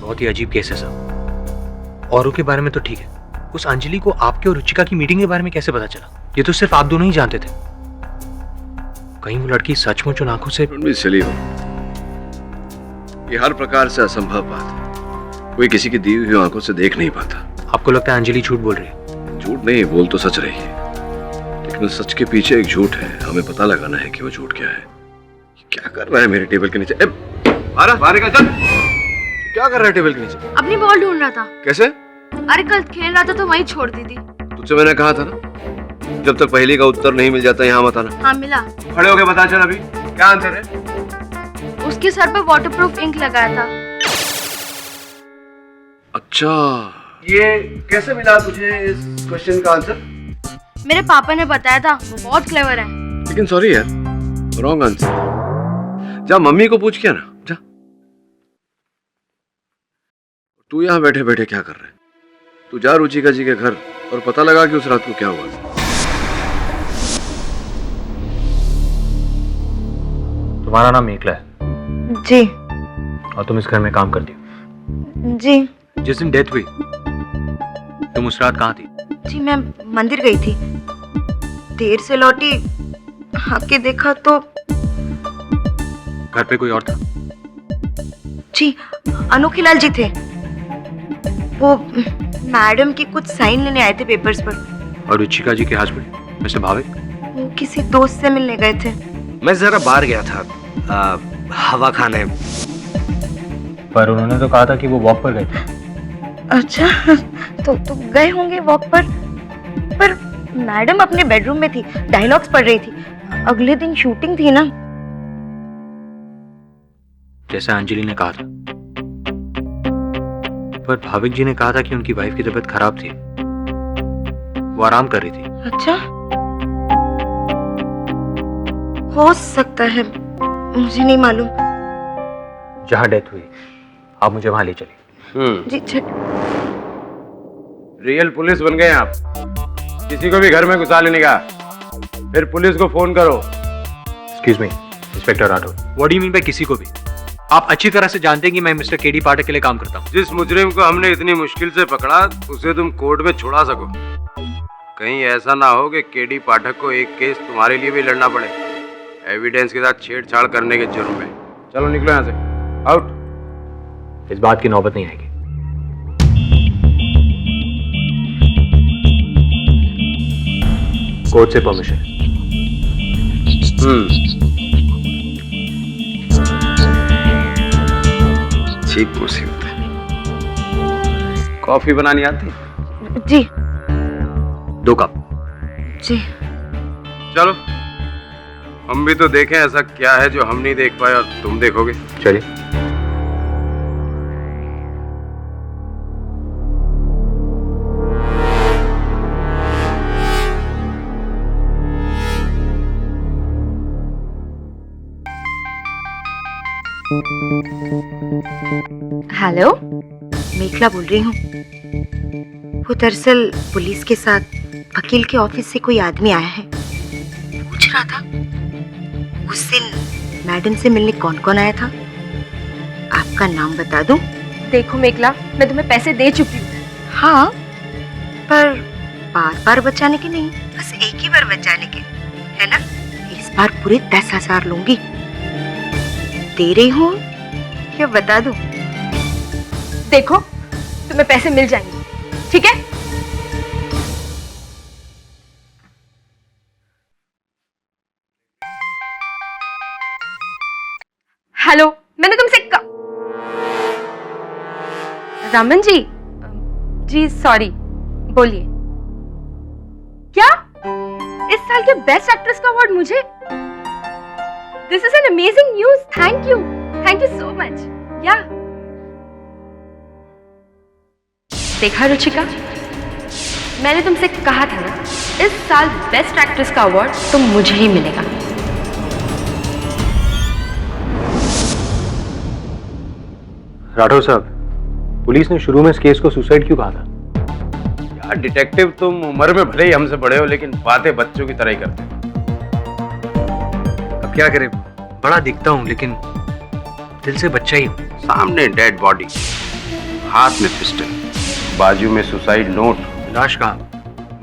बहुत ही अजीब केस है सर। औरों के बारे में तो ठीक है, उस अंजलि को आपके और रुचिका की मीटिंग के बारे में कैसे पता चला? ये तो सिर्फ आप दोनों ही जानते थे। कहीं वो लड़की सचमुच उन आंखों से चली हो। ये हर प्रकार से असंभव बात है। कोई किसी की दी हुई आंखों से देख नहीं पाता। आपको लगता है अंजलि झूठ बोल रही है? झूठ नहीं, बोल तो सच रही है, लेकिन उस सच के पीछे एक झूठ है। हमें पता लगाना है कि वो झूठ क्या है। क्या कर रहा है मेरे टेबल के नीचे? बाहर निकल चल। क्या कर रहा है टेबल के नीचे? अपनी बॉल ढूंढ रहा था। कैसे? अरे कल खेल रहा था तो वहीं छोड़ दी थी। तुझसे मैंने कहा था ना, जब तक पहेली का उत्तर नहीं मिल जाता यहाँ मत आना। हाँ मिला। खड़े होके बता चल अभी क्या आंसर है? उसके सर पे वाटरप्रूफ इंक लगाया था। अच्छा, ये कैसे मिला तुझे इस क्वेश्चन का आंसर? मेरे पापा ने बताया था, वो बहुत क्लेवर है। लेकिन सॉरी यार, रॉन्ग आंसर। जा मम्मी को पूछ के ना, जा। तू यहाँ बैठे बैठे क्या कर रहा है? तू जा रुचिका जी के घर और पता लगा कि उस रात को क्या हुआ था। तुम्हारा नाम मेखला है? जी। और तुम इस घर में काम करती हो? जी। जिस दिन डेथ हुई तुम उस रात कहाँ थी? जी मैं मंदिर गई थी, देर से लौटी, आके देखा तो घर पे कोई और था? जी अनोखीलाल जी थे। वो मैडम की कुछ साइन लेने आए थे पेपर्स पर। और रुचिका जी के हस्बैंड मिस्टर भाविक? वो किसी दोस्त से मिलने गए थे। मैं जरा बाहर गया था हवा खाने। पर उन्होंने तो कहा था कि वो वॉक पर गए थे। अच्छा, तो गए होंगे वॉक पर मैडम अपने बेडरूम में थी, डायलॉग्स पढ़ रही थी। अगले दिन शूटिंग थी ना। जैसा अंजलि ने कहा था। पर भाविक जी ने कहा था कि उनकी वाइफ की तबीयत खराब थी, वो आराम कर रही थी। अच्छा, हो सकता है, मुझे नहीं मालूम। जहां डेथ हुई आप मुझे वहां ले चलिए। जी रियल पुलिस बन गए आप। किसी को भी घर में घुसा लेने का, फिर पुलिस को फोन करो। Excuse me inspector Rathore. What do you mean by किसी को भी? आप अच्छी तरह से जानते हैं कि मैं मिस्टर केडी पाठक के लिए काम करता हूँ। जिस मुजरिम को हमने इतनी मुश्किल से पकड़ा उसे तुम कोर्ट में छुड़ा सको। कहीं ऐसा ना हो कि केडी पाठक को एक केस तुम्हारे लिए भी लड़ना पड़े, एविडेंस के साथ छेड़छाड़ करने के जुर्म में। चलो निकलो यहाँ से, आउट। इस बात की नौबत नहीं आएगी। कोर्ट से परमिशन। ठीक मुसीबत है। कॉफी बनानी आती? जी 2 कप। जी। चलो हम भी तो देखें ऐसा क्या है जो हम नहीं देख पाए और तुम देखोगे। चलिए। हेलो, मेखला बोल रही हूँ। वो दरअसल पुलिस के साथ वकील के ऑफिस से कोई आदमी आया है। पूछ रहा था उस दिन मैडम से मिलने कौन कौन आया था। आपका नाम बता दूं? देखो मेखला, मैं तुम्हें पैसे दे चुकी हूँ। हाँ, पर बार बार बचाने के नहीं, बस एक ही बार बचाने के, है ना? इस बार पूरे 10,000 लूंगी। दे रही हूँ क्या बता दूं? देखो तुम्हें पैसे मिल जाएंगे, ठीक है? हेलो, मैंने तुमसे रमन जी सॉरी, बोलिए। क्या इस साल के बेस्ट एक्ट्रेस का अवार्ड मुझे? This is an amazing news. Thank you so much. या देखा रुचिका, मैंने तुमसे कहा था ना, इस साल बेस्ट एक्ट्रेस का अवार्ड तो मुझे ही मिलेगा। राठौर साहब, पुलिस ने शुरू में इस केस को सुसाइड क्यों कहा था? यार डिटेक्टिव, तुम उम्र में भले ही हमसे बड़े हो लेकिन बातें बच्चों की तरह ही करते हो। अब क्या करें, बड़ा दिखता हूँ लेकिन दिल से बच्चा ही हूँ। सामने डेड बॉडी, हाथ में पिस्टल, बाजू में सुसाइड नोट। लाश कहाँ?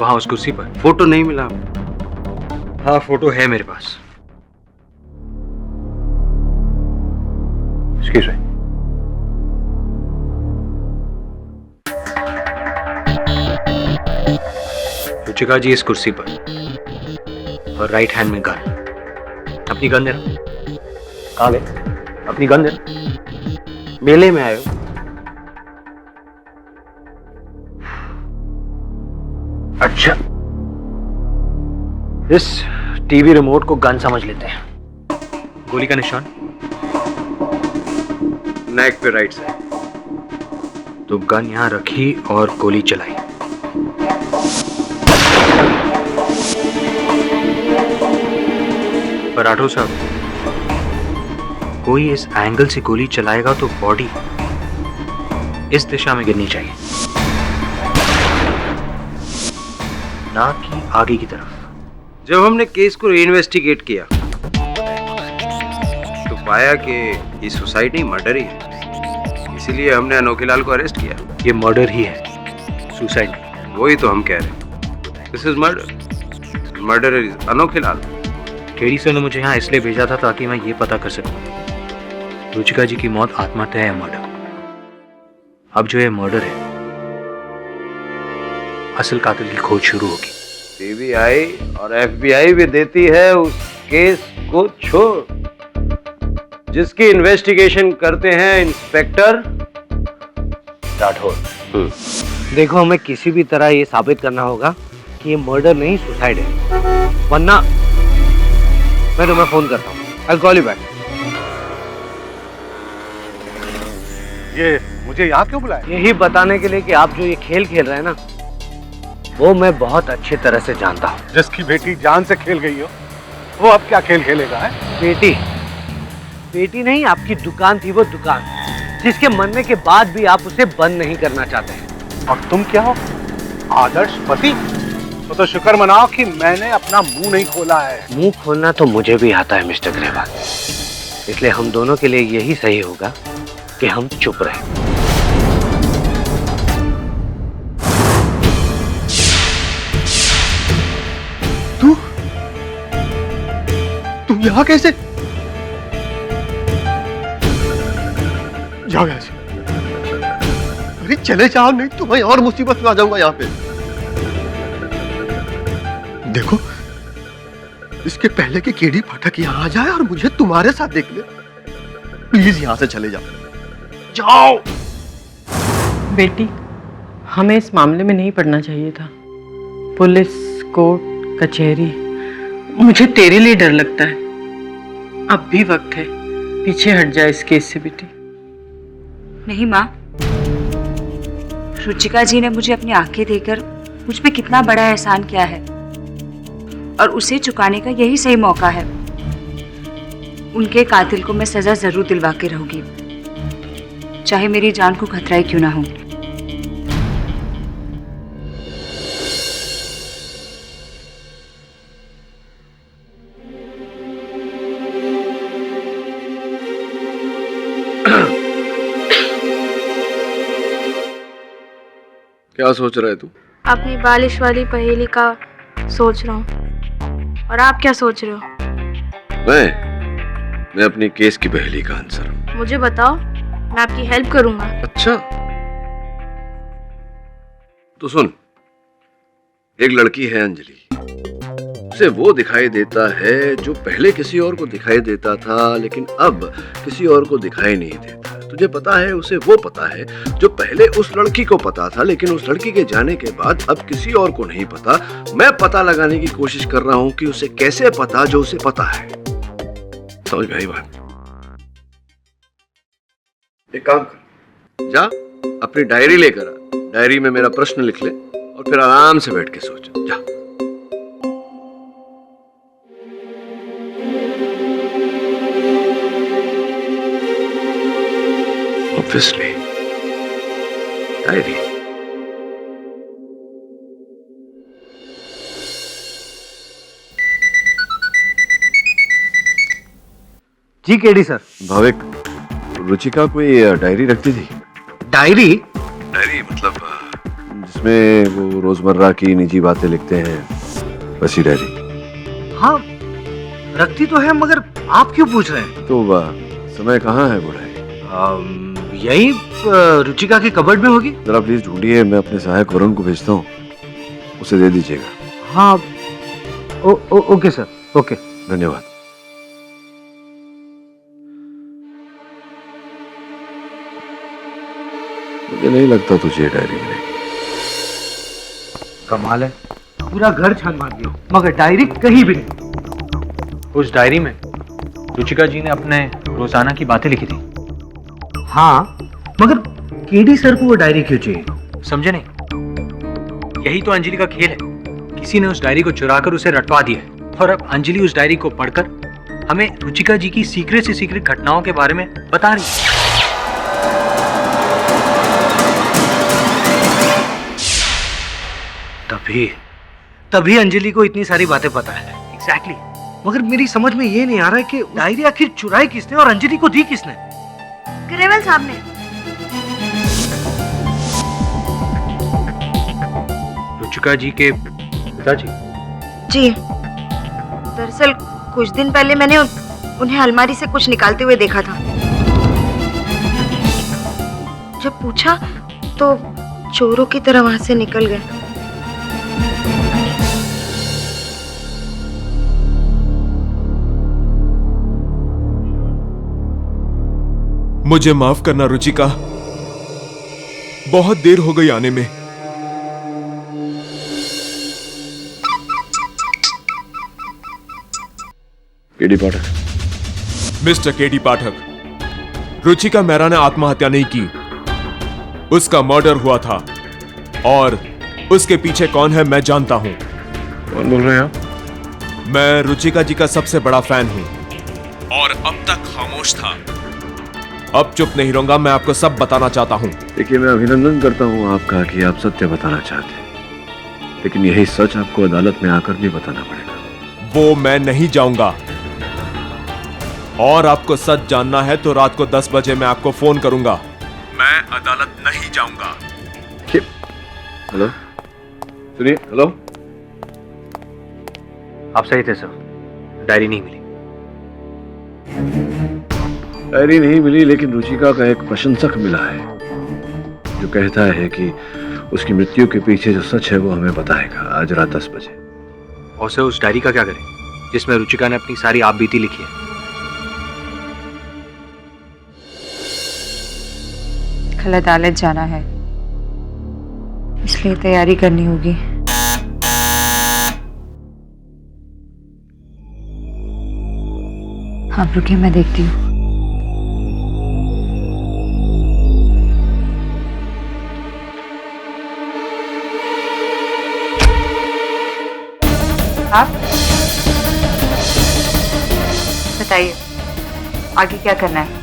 वहां उस कुर्सी पर। फोटो नहीं मिला। हाँ, फोटो है मेरे पास। Excuse me. रुचिका जी इस कुर्सी पर और राइट हैंड में गन। अपनी गन दे। कहाँ गए? अपनी गन दे। मेले में आए हो? अच्छा, इस टीवी रिमोट को गन समझ लेते हैं। गोली का निशान नेक पे राइट साइड। तो गन यहां रखी और गोली चलाई। पर राठौर साहब, कोई इस एंगल से गोली चलाएगा तो बॉडी इस दिशा में गिरनी चाहिए, ना कि आगे की तरफ। जब हमने केस को इन्वेस्टिगेट किया तो पाया कि ये सुसाइड नहीं, मर्डर ही है। इसीलिए हमने अनोखीलाल को अरेस्ट किया। ये मर्डर ही है, सुसाइड नहीं। वही तो हम कह रहे हैं। This is murder. Murder is Anokhilal. KD sir ने मुझे यहाँ इसलिए भेजा था ताकि मैं ये पता कर सकूं रुचिका जी की मौत आत्महत्या है या मर्डर। अब जो ये मर्डर है, असल कातिल की खोज शुरू होगी। सीबीआई और एफबीआई भी देती है उस केस को छोड़ जिसकी इन्वेस्टिगेशन करते हैं इंस्पेक्टर राठौर। देखो, हमें किसी भी तरह ये साबित करना होगा कि ये मर्डर नहीं सुसाइड है, वरना मैं तुम्हें फोन करता हूँ। I'll call you back. ये मुझे यहाँ क्यों बुलाया? यही बताने के लिए कि आप जो ये खेल खेल रहे हैं ना, वो मैं बहुत अच्छी तरह से जानता हूँ। जिसकी बेटी जान से खेल गई हो, वो अब क्या खेल खेलेगा है? बेटी नहीं, आपकी दुकान थी वो दुकान, जिसके मरने के बाद भी आप उसे बंद नहीं करना चाहते हैं। और तुम क्या हो? आदर्श पति? तो शुक्र मनाओ कि मैंने अपना मुंह नहीं खोला है। मुंह खोलना तो मुझे भी आता है मिस्टर ग्रेवाल, इसलिए हम दोनों के लिए यही सही होगा कि हम चुप रहें। तुम यहाँ कैसे? जाओ यहाँ से। अरे चले जाओ, नहीं तो मैं और मुसीबत में आ जाऊंगा यहाँ पे। देखो, इसके पहले कि केडी पाठक यहाँ आ जाए और मुझे तुम्हारे साथ देख ले, प्लीज यहाँ से चले जाओ। जाओ। बेटी, हमें इस मामले में नहीं पड़ना चाहिए था। पुलिस, कोर्ट, कचहरी, मुझे तेरे लिए डर लगता है। अब भी वक्त है, पीछे हट जाए इस केस से बेटी। नहीं माँ, रुचिका जी ने मुझे अपनी आंखें देकर मुझ पे कितना बड़ा एहसान किया है और उसे चुकाने का यही सही मौका है। उनके कातिल को मैं सजा जरूर दिलवा के रहूंगी, चाहे मेरी जान को खतरा ही क्यों ना हो। क्या सोच रहा है तू? अपनी बालिश वाली पहेली का सोच रहा हूँ। और आप क्या सोच रहे हो? मैं अपनी केस की पहेली का आंसर। मुझे बताओ, मैं आपकी हेल्प करूंगा। अच्छा, तो सुन, एक लड़की है अंजलि, उसे वो दिखाई देता है जो पहले किसी और को दिखाई देता था, लेकिन अब किसी और को दिखाई नहीं देता। तुझे पता है उसे वो पता है जो पहले उस लड़की को पता था, लेकिन उस लड़की के जाने के बाद अब किसी और को नहीं पता। मैं पता लगाने की कोशिश कर रहा हूं कि उसे कैसे पता जो उसे पता है। समझ में आई बात? एक काम कर, जा अपनी डायरी लेकर आ, डायरी में मेरा प्रश्न लिख ले और फिर आराम से बैठ के सोच। जा। Obviously, diary. जी केडी सर। भाविक, रुचिका कोई डायरी रखती थी? डायरी? डायरी मतलब जिसमें वो रोजमर्रा की निजी बातें लिखते हैं, वैसी डायरी। हाँ रखती तो है, मगर आप क्यों पूछ रहे हैं? तो समय कहाँ है वो डायरी? यही रुचिका की कबर्ड में होगी। जरा प्लीज ढूंढिए, मैं अपने सहायक वरुण को भेजता हूँ, उसे दे दीजिएगा। हाँ ओके सर, ओके। धन्यवाद। मुझे नहीं लगता तुझे डायरी मिलेगी। कमाल है, पूरा घर छान मार दिया मगर डायरी कहीं भी नहीं। उस डायरी में रुचिका जी ने अपने रोजाना की बातें लिखी थी। हाँ मगर केडी सर को वो डायरी क्यों चाहिए? समझे नहीं? यही तो अंजलि का खेल है। किसी ने उस डायरी को चुराकर उसे रटवा दिया है और अब अंजलि उस डायरी को पढ़कर हमें रुचिका जी की सीक्रेट से सीक्रेट घटनाओं के बारे में बता रही है। तभी अंजलि को इतनी सारी बातें पता है। एग्जैक्टली। मगर मेरी समझ में ये नहीं आ रहा है कि डायरी आखिर चुराई किसने और अंजलि को दी किसने? ग्रेवल साहब ने। रुचिका जी के पिताजी? जी, दरअसल कुछ दिन पहले मैंने उन्हें अलमारी से कुछ निकालते हुए देखा था। जब पूछा तो चोरों की तरह वहां से निकल गए। मुझे माफ करना रुचिका, बहुत देर हो गई आने में। केडी पाठक। मिस्टर केडी पाठक, रुचिका मेहरा ने आत्महत्या नहीं की, उसका मर्डर हुआ था और उसके पीछे कौन है मैं जानता हूं। कौन बोल रहे हैं आप? मैं रुचिका जी का सबसे बड़ा फैन हूं और अब तक खामोश था। अब चुप नहीं रहूंगा, मैं आपको सब बताना चाहता हूं। देखिए, मैं अभिनंदन करता हूं आपका कि आप सत्य बताना चाहते हैं, लेकिन यही सच आपको अदालत में आकर भी बताना पड़ेगा। वो मैं नहीं जाऊंगा और आपको सच जानना है तो रात को 10 बजे मैं आपको फोन करूंगा। मैं अदालत नहीं जाऊंगा। हेलो, सुनिए। हेलो, आप सही थे सर, डायरी नहीं मिली। डायरी नहीं मिली, लेकिन रुचिका का एक प्रशंसक मिला है जो कहता है कि उसकी मृत्यु के पीछे जो सच है वो हमें बताएगा आज रात 10 बजे। और सर उस डायरी का क्या करें जिसमें रुचिका ने अपनी सारी आप बीती लिखी है? कल अदालत जाना है, इसलिए तैयारी करनी होगी। आप रुकिए, मैं देखती हूँ। आप बताइए आगे क्या करना है?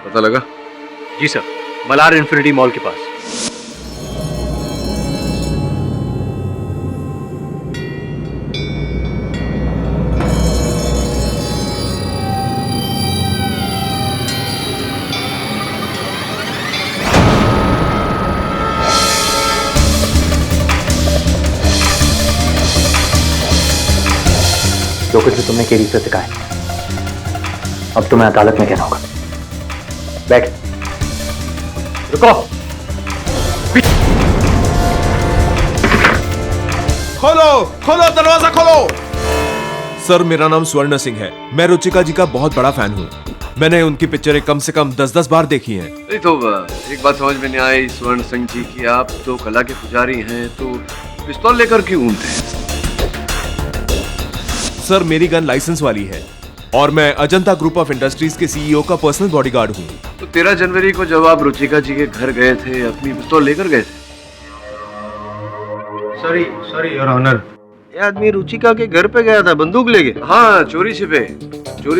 पता लगा? जी सर, मलार इन्फिनिटी मॉल के पास। जो कुछ भी तुमने केडी से सिखाया अब तुम्हें अदालत में कहना होगा। बैठ। रुको। खोलो खोलो, दरवाजा खोलो। सर, मेरा नाम स्वर्ण सिंह है। मैं रुचिका जी का बहुत बड़ा फैन हूँ। मैंने उनकी पिक्चरें कम से कम 10-10 बार देखी हैं। नहीं तो एक बात समझ में नहीं आई स्वर्ण सिंह जी की, आप तो कला के पुजारी हैं, तो पिस्तौल लेकर क्यों घूमते हैं? सर, मेरी गन लाइसेंस वाली है और मैं अजंता ग्रुप ऑफ इंडस्ट्रीज के सीईओ का पर्सनल बॉडीगार्ड हूँ। तो 13 जनवरी को जब आप रुचिका जी के घर गए थे, अपनी पिस्तौल लेकर गए थे? सॉरी सॉरी योर ऑनर, ये आदमी रुचिका के घर पे गया था, बंदूक लेके। हाँ, चोरी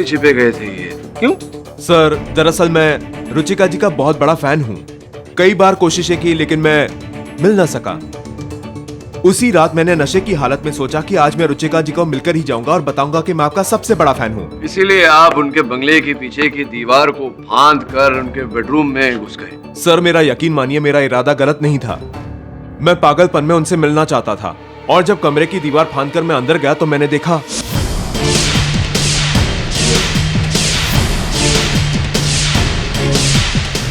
छिपे गए थे ये। क्यों? सर दरअसल मैं रुचिका जी का बहुत बड़ा फैन हूँ। कई बार कोशिशें की लेकिन मैं मिल ना सका। उसी रात मैंने नशे की हालत में सोचा कि आज मैं रुचिका जी को मिलकर ही जाऊंगा और बताऊंगा कि मैं आपका सबसे बड़ा फैन हूँ। इसीलिए आप उनके बंगले के पीछे की दीवार को फांद कर उनके बेडरूम में घुस गए। सर मेरा यकीन मानिए, मेरा इरादा गलत नहीं था। मैं पागलपन में उनसे मिलना चाहता था और जब कमरे की दीवार फांदकर मैं अंदर गया तो मैंने देखा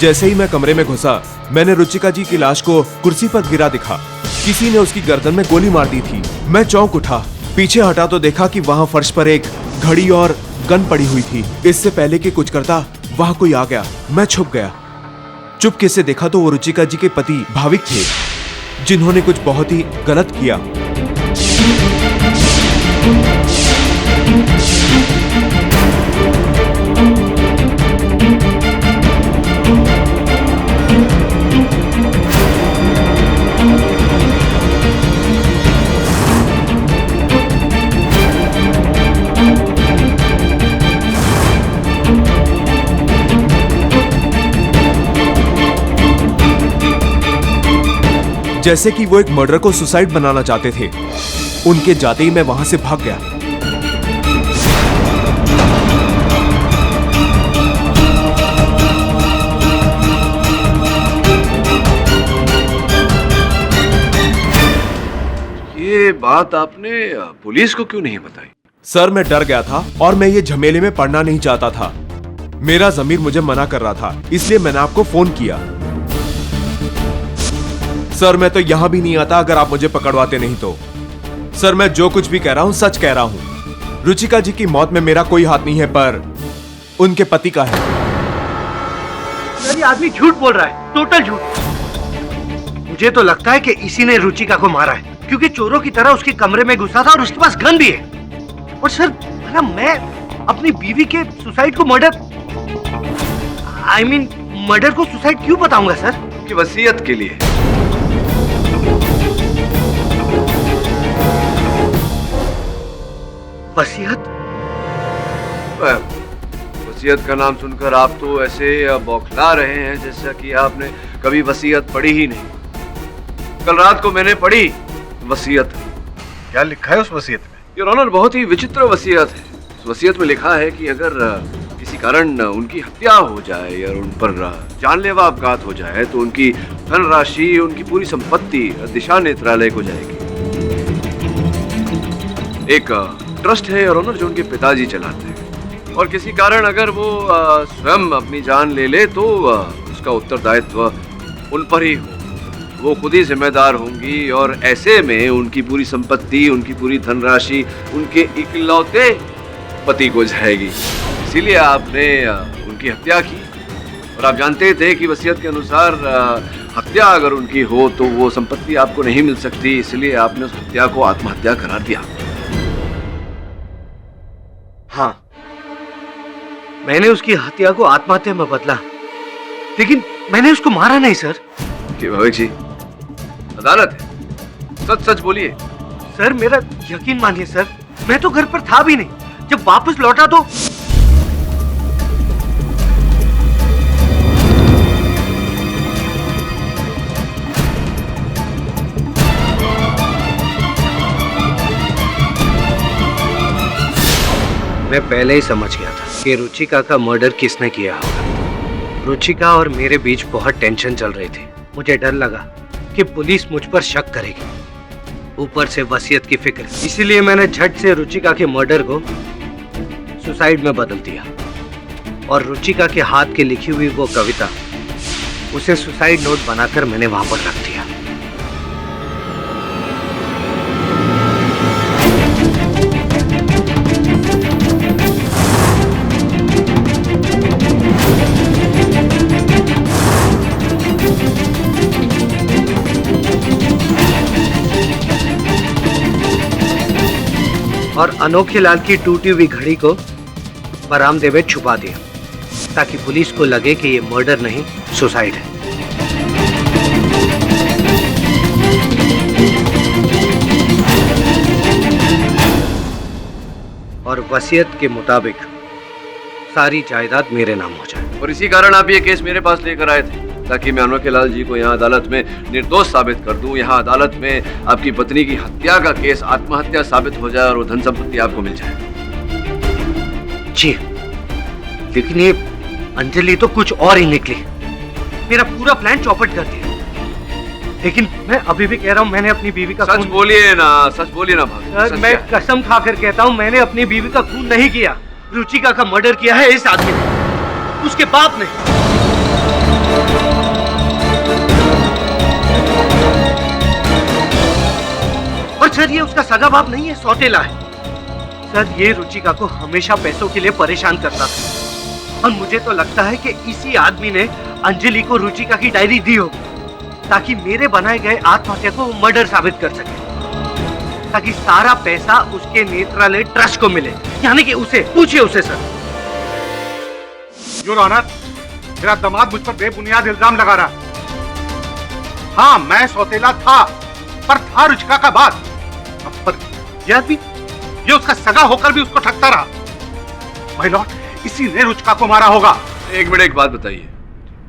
जैसे ही मैं कमरे में घुसा मैंने रुचिका जी की लाश को कुर्सी पर गिरा दिखा। किसी ने उसकी गर्दन में गोली मार दी थी। मैं चौंक उठा, पीछे हटा तो देखा कि वहां फर्श पर एक घड़ी और गन पड़ी हुई थी। इससे पहले कि कुछ करता वहां कोई आ गया। मैं छुप गया। चुपके से देखा तो वो रुचिका जी के पति भाविक थे जिन्होंने कुछ बहुत ही गलत किया। जैसे कि वो एक मर्डर को सुसाइड बनाना चाहते थे। उनके जाते ही मैं वहां से भाग गया। ये बात आपने पुलिस को क्यों नहीं बताई? सर मैं डर गया था और मैं ये झमेले में पड़ना नहीं चाहता था। मेरा ज़मीर मुझे मना कर रहा था, इसलिए मैंने आपको फोन किया। सर मैं तो यहां भी नहीं आता अगर आप मुझे पकड़वाते नहीं तो। सर मैं जो कुछ भी कह रहा हूं सच कह रहा हूं। रुचिका जी की मौत में मेरा कोई हाथ नहीं है, पर उनके पति का है। ये आदमी झूठ बोल रहा है, टोटल झूठ। मुझे तो लगता है कि इसी ने रुचिका को मारा है, क्योंकि चोरों की तरह उसके कमरे में घुसा था और उसके पास गन भी है। और सर मैं अपनी बीवी के सुसाइड को मर्डर मर्डर को सुसाइड क्यों बताऊंगा सर? की वसीयत के लिए। वसीयत? वसीयत का नाम सुनकर आप तो ऐसे बौखला रहे हैं जैसा कि आपने कभी वसीयत पढ़ी ही नहीं। कल रात को मैंने पढ़ी वसीयत। क्या लिखा है उस वसीयत में? योर ऑनर, बहुत ही विचित्र वसीयत है। उस वसीयत में लिखा है कि अगर किसी कारण उनकी हत्या हो जाए या उन पर जानलेवा अपघात हो जाए तो उनकी धनराशि, उनकी पूरी संपत्ति दिशा नेत्रालय को जाएगी। एक ट्रस्ट है योर ऑनर जो उनके पिताजी चलाते हैं, और किसी कारण अगर वो स्वयं अपनी जान ले ले तो उसका उत्तरदायित्व उन पर ही हो। वो खुद ही जिम्मेदार होंगी और ऐसे में उनकी पूरी संपत्ति, उनकी पूरी धनराशि उनके इकलौते पति को जाएगी। इसीलिए आपने उनकी हत्या की, और आप जानते थे कि वसीयत के अनुसार हत्या अगर उनकी हो तो वो संपत्ति आपको नहीं मिल सकती, इसलिए आपने उस हत्या को आत्महत्या करार दिया। हाँ, मैंने उसकी हत्या को आत्महत्या में बदला, लेकिन मैंने उसको मारा नहीं सर। कि भाविक जी, अदालत है, सच सच बोलिए। सर मेरा यकीन मानिए सर, मैं तो घर पर था भी नहीं। जब वापस लौटा तो मैं पहले ही समझ गया था कि रुचिका का मर्डर किसने किया होगा। रुचिका और मेरे बीच बहुत टेंशन चल रही थी। मुझे डर लगा कि पुलिस मुझ पर शक करेगी, ऊपर से वसीयत की फिक्र। इसीलिए मैंने झट से रुचिका के मर्डर को सुसाइड में बदल दिया, और रुचिका के हाथ की लिखी हुई वो कविता, उसे सुसाइड नोट बनाकर मैंने वहां पर रख दिया। और अनोखे लाल की टूटी हुई घड़ी को बरामदे में छुपा दिया, ताकि पुलिस को लगे कि ये मर्डर नहीं सुसाइड है। और वसीयत के मुताबिक सारी जायदाद मेरे नाम हो जाए। और इसी कारण आप ये केस मेरे पास लेकर आए थे, ताकि मैं अनोखे लाल जी को यहाँ अदालत में निर्दोष साबित कर दूं। यहाँ अदालत में आपकी पत्नी की हत्या का केस आत्महत्या साबित हो जाए और वो धन संपत्ति आपको मिल जाए। जी, लेकिन ये अंजलि तो कुछ और ही निकली। मेरा पूरा प्लान चौपट कर दिया। लेकिन मैं अभी भी कह रहा हूँ, मैंने अपनी बीवी का सच बोलिए ना, सच बोलिए ना भाभी। सर, मैं कसम खाकर कहता हूँ, मैंने अपनी बीवी का खून नहीं किया। रुचिका का मर्डर किया है इस आदमी ने, उसके बाप ने। और सर, ये उसका सगा बाप नहीं है, सौतेला है। सर, ये रुचिका को हमेशा पैसों के लिए परेशान करता था और मुझे तो लगता है कि इसी आदमी ने अंजलि को रुचिका की डायरी दी होगी, ताकि मेरे बनाए गए आत्महत्या को मर्डर साबित कर सके, ताकि सारा पैसा उसके नेत्रालय ट्रस्ट को मिले। यानी कि उसे पूछिए उसे। सर, योर ऑनर, मेरा दामाद मुझ पर बेबुनियाद इल्जाम लगा रहा है। हाँ, मैं सौतेला था, पर था रुचिका का बात। पर यह आदमी, ये उसका सगा होकर भी उसको ठगता रहा। माय लॉर्ड, इसी ने रुचिका को मारा होगा। एक मिनट, एक बात बताइए,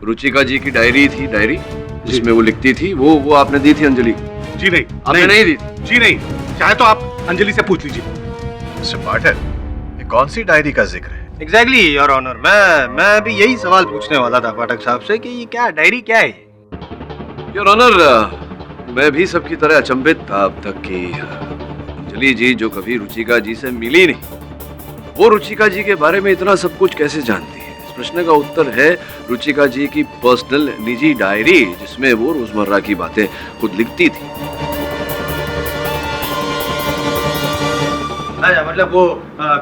रुचिका जी की डायरी थी, डायरी जिसमें वो लिखती थी, वो आपने दी थी अंजलि को? जी नहीं, आपने नहीं दी थी? जी नहीं, चाहे तो आप अंजलि से पूछ लीजिए। मिस्टर पाठक, ये कौन सी डायरी का जिक्र है? एग्जैक्टली योर ऑनर, मैं भी यही सवाल पूछने वाला था पाठक साहब से कि ये क्या डायरी क्या है? योर ऑनर, मैं भी सबकी तरह अचंभित था अब तक कि अंजलि जी जो कभी रुचिका जी से मिली नहीं, वो रुचिका जी के बारे में इतना सब कुछ कैसे जानती है? इस प्रश्न का उत्तर है रुचिका जी की पर्सनल निजी डायरी, जिसमें वो रोजमर्रा की बातें खुद लिखती थी। मतलब वो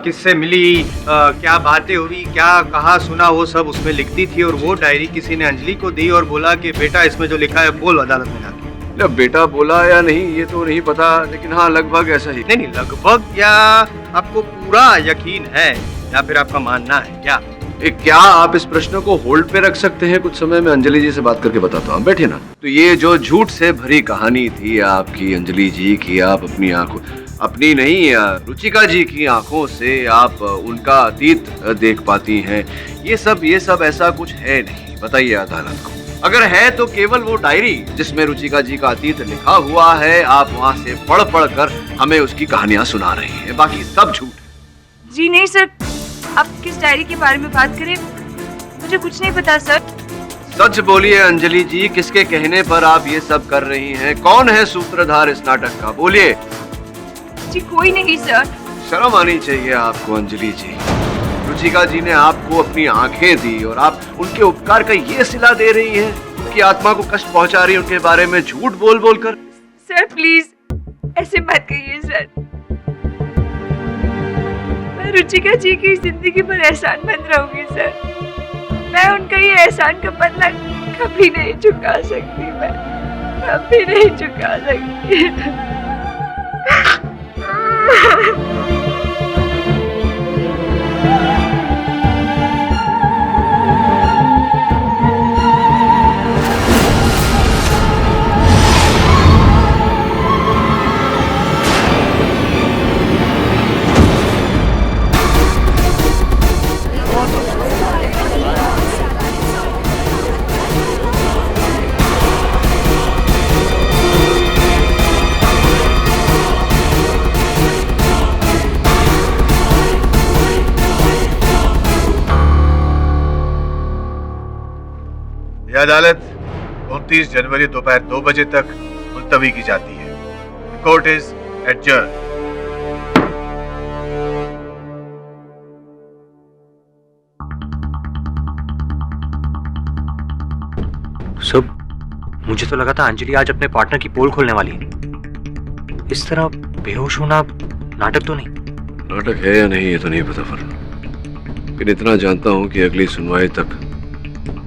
किससे मिली, क्या बातें हुई, क्या कहा सुना, वो सब उसमें लिखती थी। और वो डायरी किसी ने अंजलि को दी और बोला कि बेटा इसमें जो लिखा है बोल अदालत में जाके। अब बेटा बोला या नहीं ये तो नहीं पता, लेकिन हाँ लगभग ऐसा ही। नहीं, लगभग या आपको पूरा यकीन है या फिर आपका मानना है क्या? क्या आप इस प्रश्न को होल्ड पे रख सकते हैं कुछ समय? मैं अंजलि जी से बात करके बताता हूँ, बैठिए ना। तो ये जो झूठ से भरी कहानी थी आपकी अंजलि जी की, आप अपनी आंखों, अपनी नहीं रुचिका जी की आंखों से आप उनका अतीत देख पाती हैं, ये सब ऐसा कुछ है नहीं। बताइए अदालत को, अगर है तो केवल वो डायरी जिसमें रुचिका जी का अतीत लिखा हुआ है, आप वहाँ से पढ़ कर हमें उसकी कहानियां सुना रही हैं, बाकी सब झूठ। जी नहीं सर, आप किस डायरी के बारे में बात करें, मुझे कुछ नहीं पता सर। सच बोलिए अंजलि जी, किसके कहने पर आप ये सब कर रही हैं? कौन है सूत्रधार इस नाटक का? बोलिए। जी कोई नहीं सर। शर्म आनी चाहिए आपको अंजलि जी। रुचिका जी ने आपको अपनी आंखें दी और आप उनके उपकार का ये सिला दे रही हैं, उनकी आत्मा को कष्ट पहुंचा रही हैं उनके बारे में झूठ बोल कर। सर प्लीज ऐसे मत कहिए सर, मैं रुचिका जी की जिंदगी पर एहसानमंद रहूंगी सर। मैं उनका ये एहसान का बदला कभी नहीं चुका सकती, मैं कभी नहीं चुका सकती। यह अदालत 29 जनवरी दोपहर 2 बजे तक मुलतवी की जाती है। Court is adjourn. सब मुझे तो लगा था अंजलि आज अपने पार्टनर की पोल खोलने वाली है। इस तरह बेहोश होना नाटक तो नहीं? नाटक है या नहीं ये तो नहीं पता फर, लेकिन इतना जानता हूं कि अगली सुनवाई तक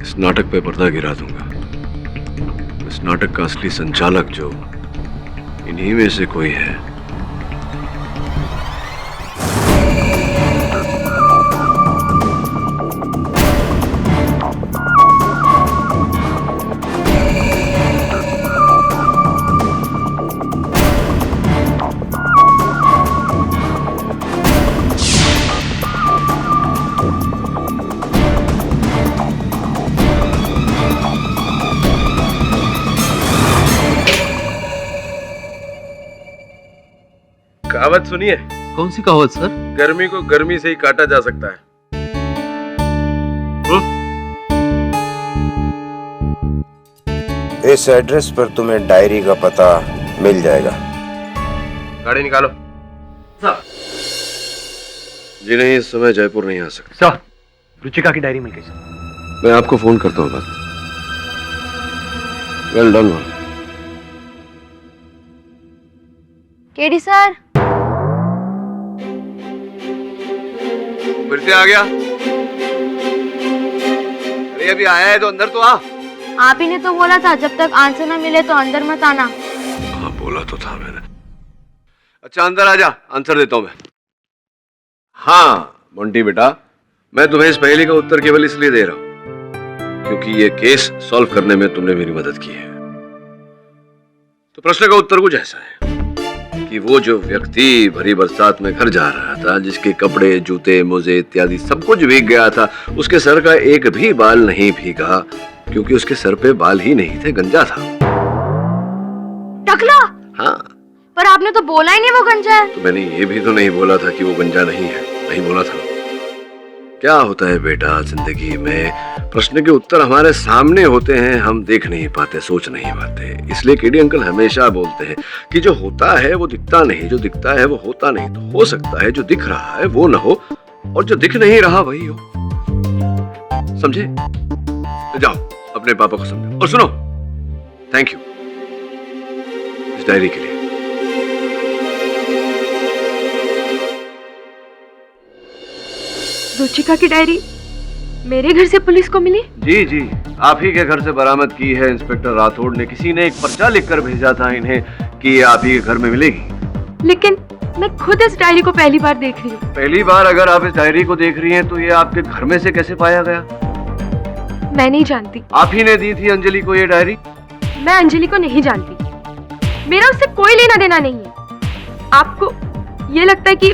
इस नाटक पे पर्दा गिरा दूंगा। इस नाटक का असली संचालक जो इन्हीं में से कोई है। कहावत सुनिए। कौन सी कहावत सर? गर्मी को गर्मी से ही काटा जा सकता है। इस एड्रेस पर तुम्हें डायरी का पता मिल जाएगा। गाड़ी निकालो। जी नहीं, इस समय जयपुर नहीं आ सकते। सर, रुचिका की डायरी मिल गई सर। मैं आपको फोन करता हूँ बाद। Well done. KD sir. फिर से आ गया? अरे अभी आया है तो अंदर तो आ। आप ही ने तो बोला था जब तक आंसर ना मिले तो अंदर मत आना। हाँ बोला तो था मैंने। अच्छा अंदर आ जा, आंसर देता हूँ मैं। हाँ मोंटी बेटा, मैं तुम्हें इस पहेली का उत्तर केवल इसलिए दे रहा हूं क्योंकि ये केस सॉल्व करने में तुमने मेरी मदद की है। तो प्रश्न का उत्तर कुछ ऐसा है कि वो जो व्यक्ति भरी बरसात में घर जा रहा था, जिसके कपड़े, जूते, मोजे इत्यादि सब कुछ भीग गया था, उसके सर का एक भी बाल नहीं भीगा क्योंकि उसके सर पे बाल ही नहीं थे, गंजा था। टकला? हाँ। पर आपने तो बोला ही नहीं वो गंजा है। तो मैंने ये भी तो नहीं बोला था कि वो गंजा नहीं है, नहीं बोला था। क्या होता है बेटा जिंदगी में, प्रश्न के उत्तर हमारे सामने होते हैं, हम देख नहीं पाते, सोच नहीं पाते। इसलिए केडी अंकल हमेशा बोलते हैं कि जो होता है वो दिखता नहीं, जो दिखता है वो होता नहीं। तो हो सकता है जो दिख रहा है वो ना हो और जो दिख नहीं रहा वही हो। समझे? जाओ अपने पापा को समझो। और सुनो, थैंक यू इस डायरी के लिए। रुचिका की डायरी मेरे घर से पुलिस को मिली? जी जी, आप ही के घर से बरामद की है इंस्पेक्टर राठौड़ ने। किसी ने एक पर्चा लिखकर भेजा था इन्हें कि ये आप ही के घर में मिलेगी। लेकिन मैं खुद इस डायरी को पहली बार देख रही हूँ। पहली बार अगर आप इस डायरी को देख रही हैं तो ये आपके घर में से कैसे पाया गया? मैं नहीं जानती। आप ही ने दी थी अंजलि को ये डायरी? मैं अंजलि को नहीं जानती, मेरा उससे कोई लेना देना नहीं है। आपको ये लगता है कि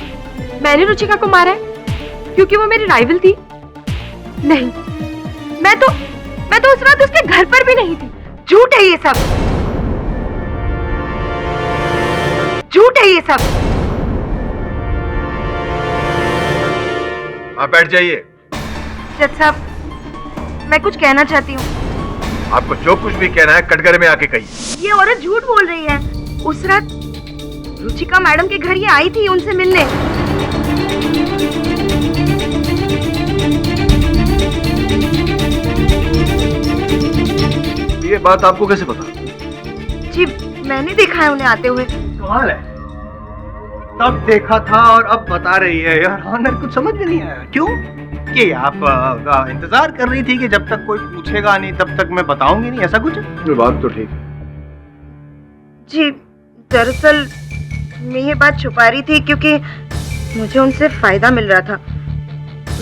मैंने रुचिका को मारा है क्योंकि वो मेरी राइवल थी? नहीं, मैं तो उस रात उसके घर पर भी नहीं थी। झूठ है ये सब, झूठ है ये सब। आप बैठ जाइए। जज साहब, मैं कुछ कहना चाहती हूँ। आपको जो कुछ भी कहना है कटघरे में आके कहिए। ये औरत झूठ बोल रही है। उस रात रुचिका मैडम के घर ये आई थी उनसे मिलने। ये बात आपको कैसे पता? जी मैंने देखा है उन्हें आते हुए। कमाल है, तब देखा था और अब बता रही है। यार ऑनर कुछ समझ में नहीं आया। क्यों? कि आप इंतजार कर रही थी कि जब तक कोई पूछेगा नहीं तब तक मैं बताऊंगी नहीं, ऐसा कुछ? बात तो ठीक है। जी दरअसल मैं ये बात छुपा रही थी क्योंकि मुझे उनसे फायदा मिल रहा था।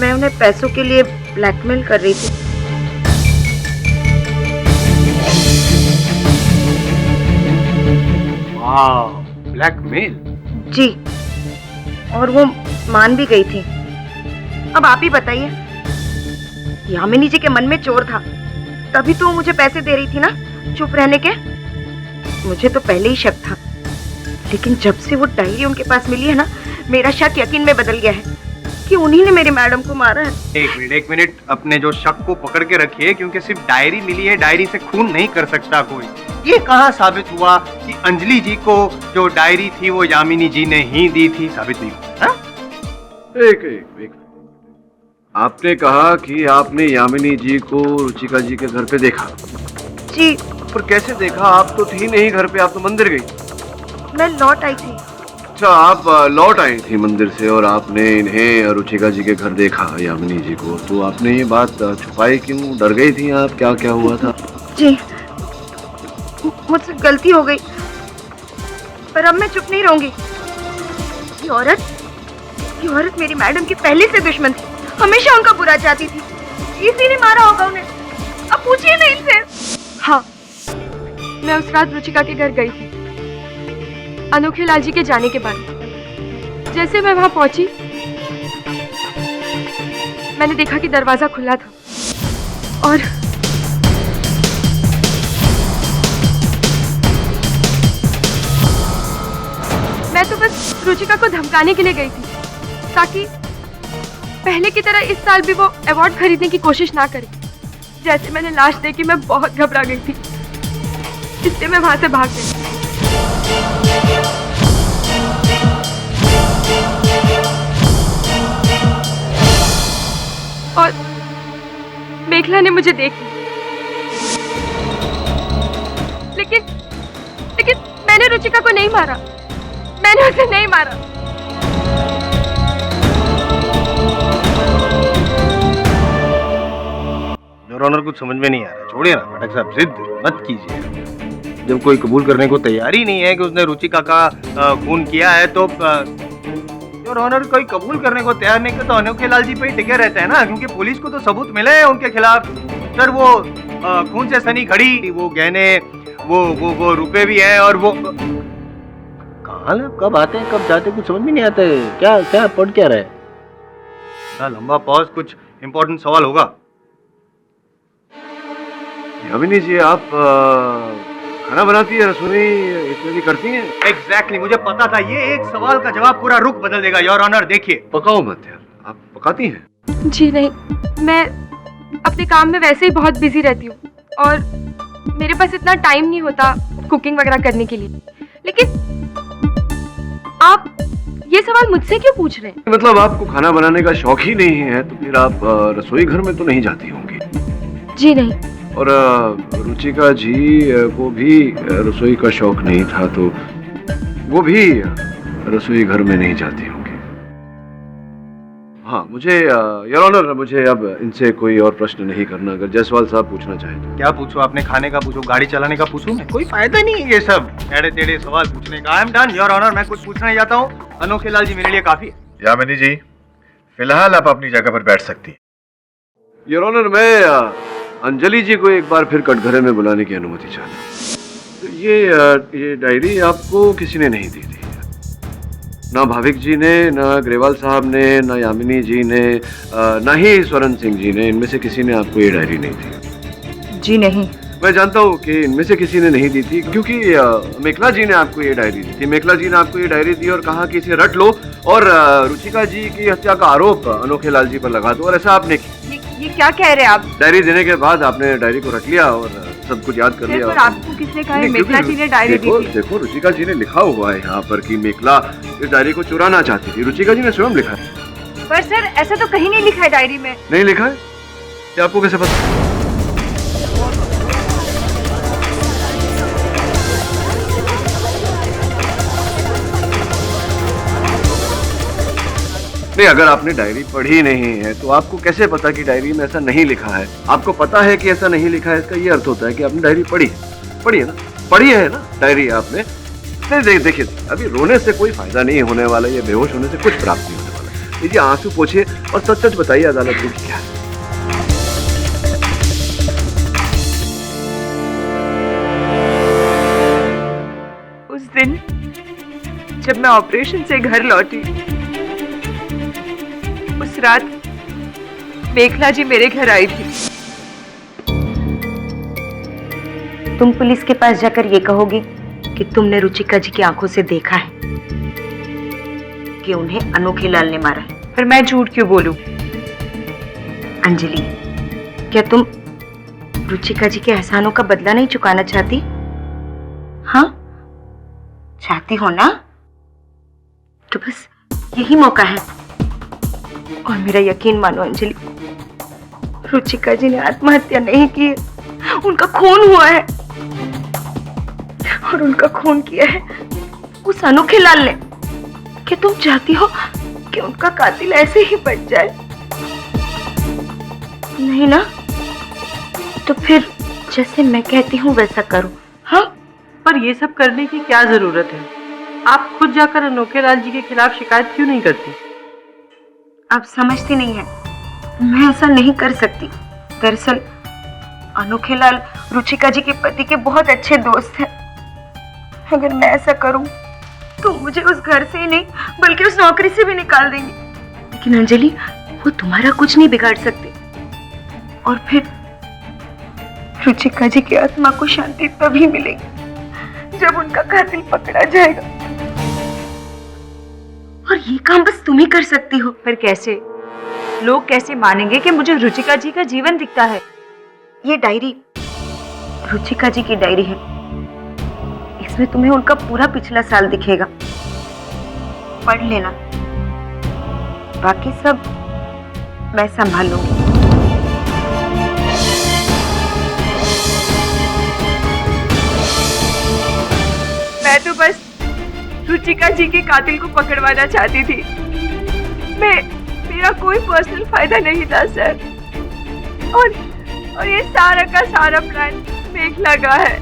मैं उन्हें पैसों के लिए ब्लैकमेल कर रही थी। ब्लैकमेल? जी, और वो मान भी गई थी। अब आप ही बताइए, यामिनी जी के मन में चोर था, तभी तो वो मुझे पैसे दे रही थी ना चुप रहने के। मुझे तो पहले ही शक था, लेकिन जब से वो डायरी उनके पास मिली है ना, मेरा शक यकीन में बदल गया है कि उन्हीं ने मेरी मैडम को मारा है। एक मिनट, अपने जो शक को पकड़ के रखिए, क्योंकि सिर्फ डायरी मिली है, डायरी से खून नहीं कर सकता कोई। ये कहाँ साबित हुआ कि अंजलि जी को जो डायरी थी वो यामिनी जी ने ही दी थी? साबित नहीं हुआ। एक आपने कहा कि आपने यामिनी जी को रुचिका जी के घर पे देखा। जी। पर कैसे देखा? आप तो थी नहीं घर पे, आप तो मंदिर गई। मैं लौट आई थी। अच्छा, आप लौट आई थी मंदिर से और आपने इन्हें रुचिका जी के घर देखा, यामिनी जी को। तो आपने ये बात छुपाई क्यों? डर गई थी आप? क्या क्या हुआ था? जी मुझसे गलती हो गई, पर अब मैं चुप नहीं रहूंगी। ये औरत मेरी मैडम की पहले से दुश्मन थी, हमेशा उनका बुरा चाहती थी। इसी ने मारा होगा उन्हें। अब पूछिए ना इनसे। हाँ, मैं उस रात रुचिका के घर गई थी अनोखे लाल जी के जाने के बाद। जैसे मैं वहां पहुंची, मैंने देखा कि दरवाजा खुला था और मैं तो बस रुचिका को धमकाने के लिए गई थी, ताकि पहले की तरह इस साल भी वो अवार्ड खरीदने की कोशिश ना करे। जैसे मैंने लाश देखी मैं बहुत घबरा गई थी, इसलिए मैं वहां से भाग गई। और मेघला ने मुझे देख ली, लेकिन मैंने रुचिका को नहीं मारा, मैंने उसे नहीं मारा। योर ऑनर कुछ समझ में नहीं आ रहा। छोड़िए ना पाठक साहब, जिद मत कीजिए। जब कोई कबूल करने को तैयार ही नहीं है कि उसने रुचिका का खून किया है, तो योर ऑनर कोई कबूल करने को तैयार नहीं, तो अनोखे लाल जी पे ही टिके रहते हैं ना, क्योंकि पुलिस को तो सबूत मिले हैं उनके खिलाफ। सर वो खून से सनी घड़ी, वो गहने, वो रुपए भी हैं, और वो कहाँ कब आते हैं कब जाते कुछ समझ में नहीं आता है। क्या पढ़ क्या रहा है? लंबा पॉज, कुछ इम्पोर्टेंट सवाल होगा। यामिनी जी, आप खाना बनाती है, रसोई इत्यादि करती हैं? एग्जैक्टली, मुझे पता था ये एक सवाल का जवाब पूरा रुख बदल देगा। योर ऑनर देखिए। पकाओ मत यार, आप पकाती हैं? जी नहीं, मैं अपने काम में वैसे ही बहुत बिजी रहती हूँ और मेरे पास इतना टाइम नहीं होता कुकिंग वगैरह करने के लिए। लेकिन आप ये सवाल मुझसे क्यों पूछ रहे हैं? मतलब आपको खाना बनाने का शौक ही नहीं है, तो फिर आप रसोई घर में तो नहीं जाती होंगी? जी नहीं। और रुचिका जी को भी रसोई का शौक नहीं था, तो वो भी रसोई घर में नहीं जाती होंगी। हाँ, मुझे योर ऑनर, मुझे अब इनसे कोई और प्रश्न नहीं करना। अगर जायसवाल साहब पूछना चाहे तो। क्या पूछो? आपने खाने का पूछो, गाड़ी चलाने का पूछो, मैं कोई फायदा नहीं है ये सब टेढ़े टेढ़े सवाल पूछने का। I am done your honour, मैं कुछ पूछना नहीं चाहता हूँ। अनोखे लाल जी मेरे लिए काफी है। यामिनी जी, फिलहाल आप अपनी जगह पर बैठ सकती हैं। योर ऑनर, मैं अंजलि जी को एक बार फिर कटघरे में बुलाने की अनुमति चाहता हूँ। ये डायरी आपको किसी ने नहीं दी थी, ना भाविक जी ने, ना ग्रेवाल साहब ने, ना यामिनी जी ने, ना ही स्वरण सिंह जी ने। इनमें से किसी ने आपको ये डायरी नहीं दी? जी नहीं। मैं जानता हूँ कि इनमें से किसी ने नहीं दी थी, क्योंकि मेखला जी ने आपको ये डायरी दी थी। मेखला जी ने आपको ये डायरी दी और कहा कि इसे रट लो और रुचिका जी की हत्या का आरोप अनोखे लाल जी पर लगा दो, और ऐसा आपने किया। ये क्या कह रहे हैं आप? डायरी देने के बाद आपने डायरी को रट लिया और सब कुछ याद कर लिया। पर आपको किसने कहा मेखला जी ने डायरी दी थी? देखो, रुचिका जी ने लिखा हुआ है यहाँ पर कि मेखला इस डायरी को चुराना चाहती थी। रुचिका जी ने स्वयं लिखा है। पर सर, ऐसा तो कहीं नहीं लिखा है डायरी में। नहीं लिखा है? क्या आपको कैसे पता? नहीं, अगर आपने डायरी पढ़ी नहीं है तो आपको कैसे पता कि डायरी में ऐसा नहीं लिखा है? आपको पता है कि ऐसा नहीं लिखा है, इसका ये अर्थ होता है कि आपने डायरी पढ़ी है ना? पढ़ी है ना डायरी आपने? देखिए, अभी रोने से कोई फायदा नहीं होने वाला, ये बेहोश होने से कुछ प्राप्त नहीं होने वाला। लीजिए, आंसू पोछिए और सच सच बताइए अदालत को क्या है। उस दिन जब मैं ऑपरेशन से घर लौटी, उस रात मेखला जी मेरे घर आई थी। तुम पुलिस के पास जाकर ये कहोगे कि तुमने रुचिका जी की आंखों से देखा है कि उन्हें अनोखे लाल ने मारा है। पर मैं झूठ क्यों बोलूं? अंजलि, क्या तुम रुचिका जी के एहसानों का बदला नहीं चुकाना चाहती? हाँ, चाहती हो ना? तो बस यही मौका है। और मेरा यकीन मानो अंजलि, रुचिका जी ने आत्महत्या नहीं की, उनका खून हुआ है। और उनका खून किया है उस अनोखे लाल ने। क्या तुम चाहती हो कि उनका कातिल ऐसे ही बच जाए? नहीं ना? तो फिर जैसे मैं कहती हूँ वैसा करो। हाँ, पर ये सब करने की क्या जरूरत है? आप खुद जाकर अनोखे लाल जी के खिलाफ शिकायत क्यों नहीं करती? आप समझती नहीं है, मैं ऐसा नहीं कर सकती। दरअसल अनोखे लाल रुचिका जी के पति के बहुत अच्छे दोस्त हैं। अगर मैं ऐसा करूं तो मुझे उस घर से ही नहीं बल्कि उस नौकरी से भी निकाल देंगे। लेकिन अंजलि, वो तुम्हारा कुछ नहीं बिगाड़ सकते। और फिर रुचिका जी की आत्मा को शांति तभी मिलेगी जब उनका कातिल पकड़ा जाएगा। और ये काम बस तुम ही कर सकती हो। पर कैसे? लोग कैसे मानेंगे कि मुझे रुचिका जी का जीवन दिखता है? ये डायरी रुचिका जी की डायरी है। इसमें तुम्हें उनका पूरा पिछला साल दिखेगा। पढ़ लेना, बाकी सब मैं संभाल लूंगी। मैं तो बस रुचिका जी के कातिल को पकड़वाना चाहती थी। मेरा कोई पर्सनल फायदा नहीं था सर। और ये सारा का सारा प्लान मेघला का है।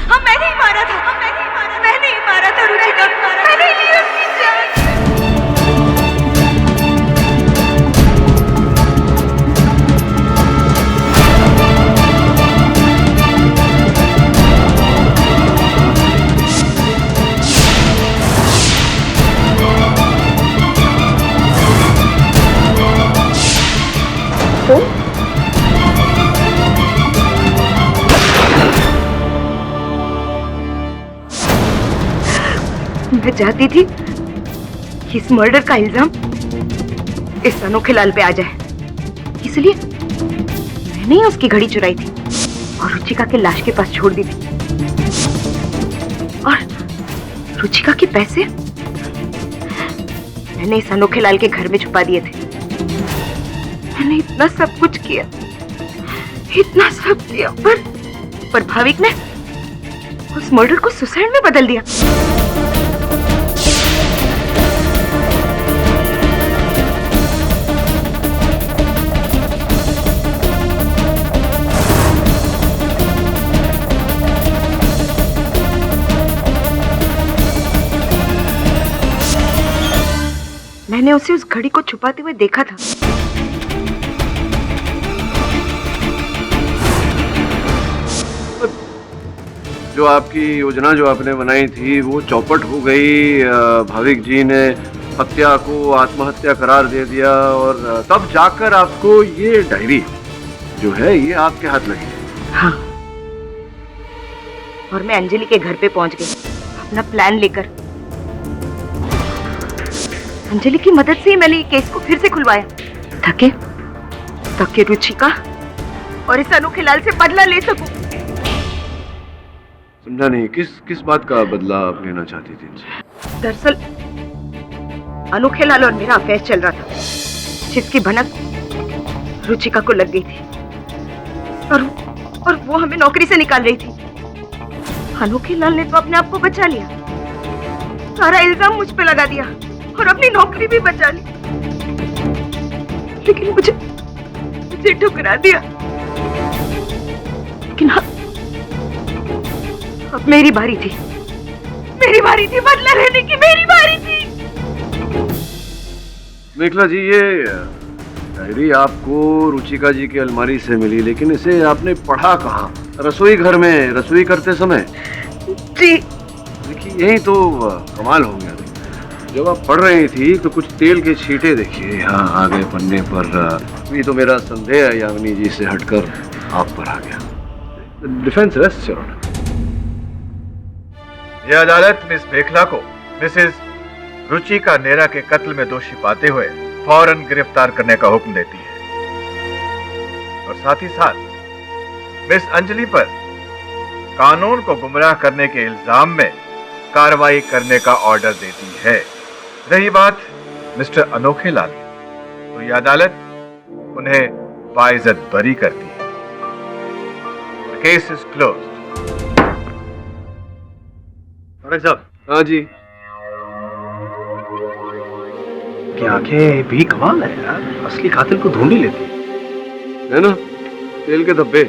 हाँ, मैंने ही मारा था। मैंने ही मारा था रुचिका। मैंने ही ली उसकी जान। मैं चाहती थी कि इस मर्डर का इल्जाम इस अनोखे लाल पे आ जाए, इसलिए मैंने ही उसकी घड़ी चुराई थी और रुचिका के लाश के पास छोड़ दी थी। और रुचिका के पैसे मैंने इस अनोखे लाल के घर में छुपा दिए थे। मैंने इतना सब कुछ किया, इतना सब किया, पर भाविक ने उस मर्डर को सुसाइड में बदल दिया। मैंने उसे उस घड़ी को छुपाते हुए देखा था। जो आपकी योजना जो आपने बनाई थी वो चौपट हो गई। भाविक जी ने हत्या को आत्महत्या करार दे दिया और तब जाकर आपको ये डायरी जो है ये आपके हाथ लगी है। हाँ, और मैं अंजलि के घर पे पहुंच गई अपना प्लान लेकर। अंजलि की मदद से ही मैंने ये केस को फिर से खुलवाया ताकि रुचिका और इस अनोखे लाल से बदला ले सकूं। समझा नहीं, किस बात का बदला आप लेना चाहती थी इनसे? दरअसल अनोखे लाल और मेरा अफेयर चल रहा था, जिसकी भनक रुचिका को लग गई थी और वो हमें नौकरी से निकाल रही थी। अनोखे लाल ने तो अपने आप को बचा लिया, सारा इल्जाम मुझ पे लगा दिया और अपनी नौकरी भी बचा ली, लेकिन मुझे ठुकरा दिया। लेकिन हाँ, अब मेरी बारी थी बदला लेने की, मेरी बारी थी। मेघला जी, ये डायरी आपको रुचिका जी की अलमारी से मिली, लेकिन इसे आपने पढ़ा कहाँ? रसोई घर में रसोई करते समय? जी। देखिए, यही तो कमाल हो गया। जब आप पढ़ रही थी तो कुछ तेल के छींटे देखिए यहाँ आ गए पन्ने पर। ये तो मेरा संदेह यामिनी जी से हटकर आप पर आ गया। Defence rest your honour. यह अदालत मिस मेखला को मिसेस रुचिका नेहरा के कत्ल में दोषी पाते हुए फौरन गिरफ्तार करने का हुक्म देती है और साथ ही साथ मिस अंजलि पर कानून को गुमराह करने के इल्जाम में कार्रवाई करने का ऑर्डर देती है। रही बात मिस्टर अनोखे लाल, तो यह अदालत उन्हें बाइज्जत बरी करती है। Case is closed. साहब। हाँ जी। की आंखें भी कमाल है यार, असली कातिल को ढूंढ ही लेती है ना, तेल के धब्बे।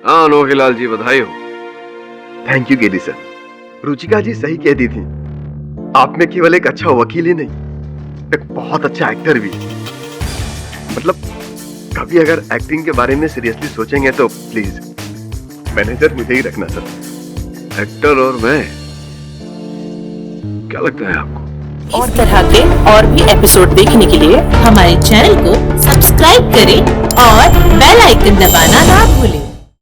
हाँ अनोखे लाल जी, बधाई हो। Thank you KD sir. Ruchika ji सही कहती थी, आप में केवल एक अच्छा वकील ही नहीं, एक बहुत अच्छा एक्टर भी। मतलब कभी अगर एक्टिंग के बारे में सीरियसली सोचेंगे तो प्लीज मैनेजर मुझे ही रखना सर। एक्टर और मैं, क्या लगता है आपको? इस तरह के और भी एपिसोड देखने के लिए हमारे चैनल को सब्सक्राइब करें और बेल आइकन दबाना ना भूलें।